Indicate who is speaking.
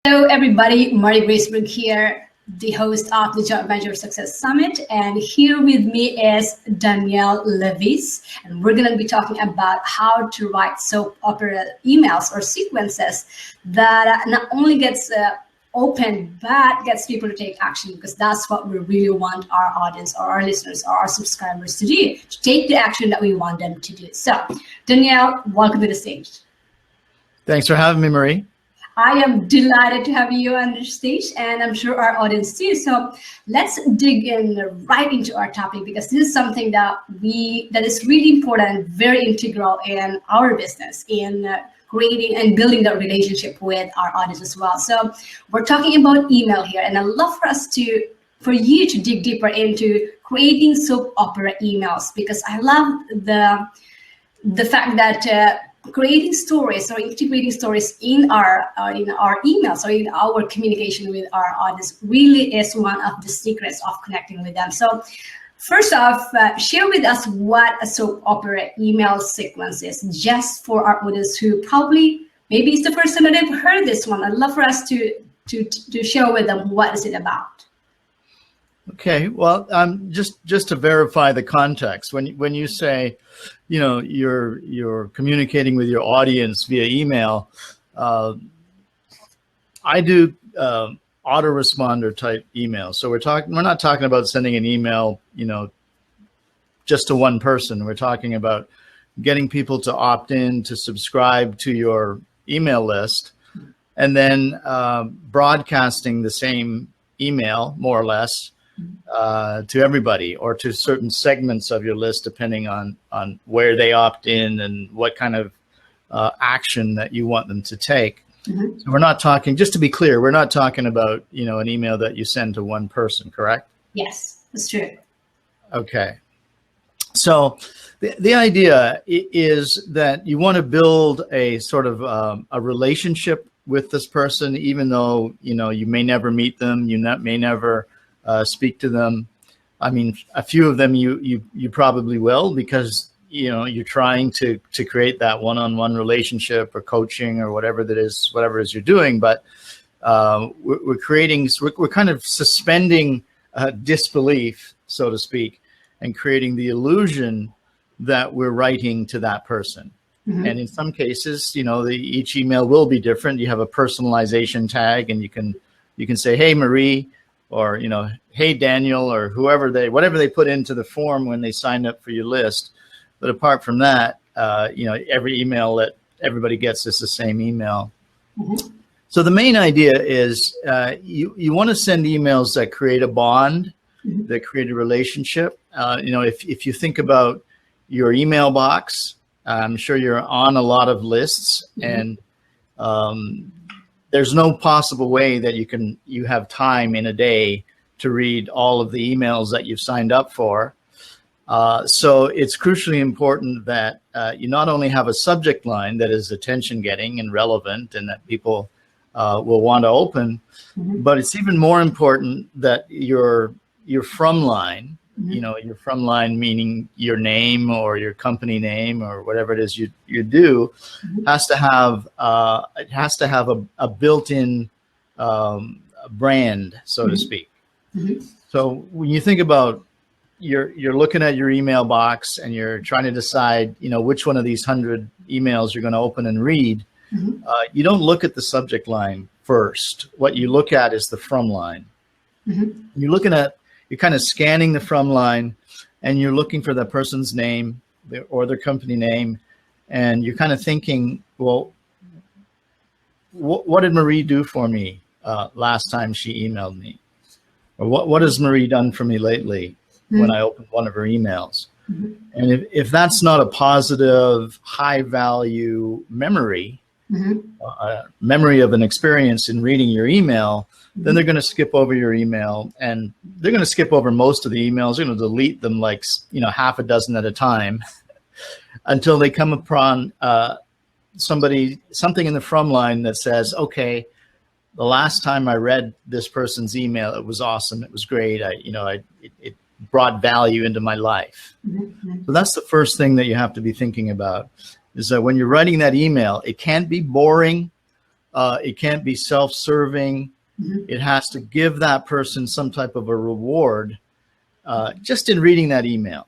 Speaker 1: Hello, everybody. Marie Graceberg here, the host of the Job Manager Success Summit. And here with me is Danielle Levis. And we're going to be talking about how to write soap opera emails or sequences that not only gets open, but gets people to take action, because that's what we really want our audience or our listeners or our subscribers to do, to take the action that we want them to do. So, Danielle, welcome to the stage.
Speaker 2: Thanks for having me, Marie.
Speaker 1: I am delighted to have you on the stage, and I'm sure our audience too. So let's dig in right into our topic, because this is something that is really important, very integral in our business, in creating and building that relationship with our audience as well. So we're talking about email here, and I'd love for you to dig deeper into creating soap opera emails, because I love the fact that creating stories or integrating stories in our emails or in our communication with our audience really is one of the secrets of connecting with them. So first off, share with us what a soap opera email sequence is, just for our audience who probably maybe it's the first time that they've heard this one. I'd love for us to share with them what is it about.
Speaker 2: Okay, well, just to verify the context, when you say, you know, you're communicating with your audience via email, I do autoresponder type emails. So we're not talking about sending an email, you know, just to one person. We're talking about getting people to opt in, to subscribe to your email list, and then broadcasting the same email, more or less, to everybody, or to certain segments of your list, depending on where they opt in and what kind of action that you want them to take. Mm-hmm. So we're not talking, just to be clear, we're not talking about, you know, an email that you send to one person, correct?
Speaker 1: Yes, that's true.
Speaker 2: Okay. So the idea is that you want to build a sort of a relationship with this person, even though, you know, you may never meet them, may never speak to them. I mean, a few of them you probably will, because, you know, you're trying to create that one-on-one relationship or coaching or whatever it is you're doing. But we're kind of suspending disbelief, so to speak, and creating the illusion that we're writing to that person. Mm-hmm. And in some cases, you know, each email will be different. You have a personalization tag, and you can say, "Hey, Marie," or, you know, "Hey, Daniel," or whatever they put into the form when they signed up for your list. But apart from that, you know, every email that everybody gets is the same email. Mm-hmm. So the main idea is you want to send emails that create a bond, mm-hmm. that create a relationship. You know, if you think about your email box, I'm sure you're on a lot of lists, mm-hmm. and there's no possible way that you have time in a day to read all of the emails that you've signed up for. So it's crucially important that you not only have a subject line that is attention getting and relevant and that people will want to open, mm-hmm. but it's even more important that your from line, mm-hmm. you know, your from line, meaning your name or your company name or whatever it is you do, mm-hmm. has to have a built-in brand, so mm-hmm. to speak. Mm-hmm. So when you think about you're looking at your email box and you're trying to decide, you know, which one of these 100 emails you're going to open and read, mm-hmm. You don't look at the subject line first. What you look at is the from line. Mm-hmm. You're kind of scanning the from line, and you're looking for that person's name or their company name, and you're kind of thinking, well, what did Marie do for me last time she emailed me? Or what has Marie done for me lately, mm-hmm. when I opened one of her emails? Mm-hmm. And if that's not a positive, high value memory, mm-hmm. Memory of an experience in reading your email, mm-hmm. then they're going to skip over your email, and they're going to skip over most of the emails. They're going to delete them, like, you know, half a dozen at a time until they come upon something in the from line that says, okay, the last time I read this person's email, it was awesome. It was great. It brought value into my life. Mm-hmm. So that's the first thing that you have to be thinking about, is that when you're writing that email, it can't be boring. It can't be self-serving. It has to give that person some type of a reward just in reading that email.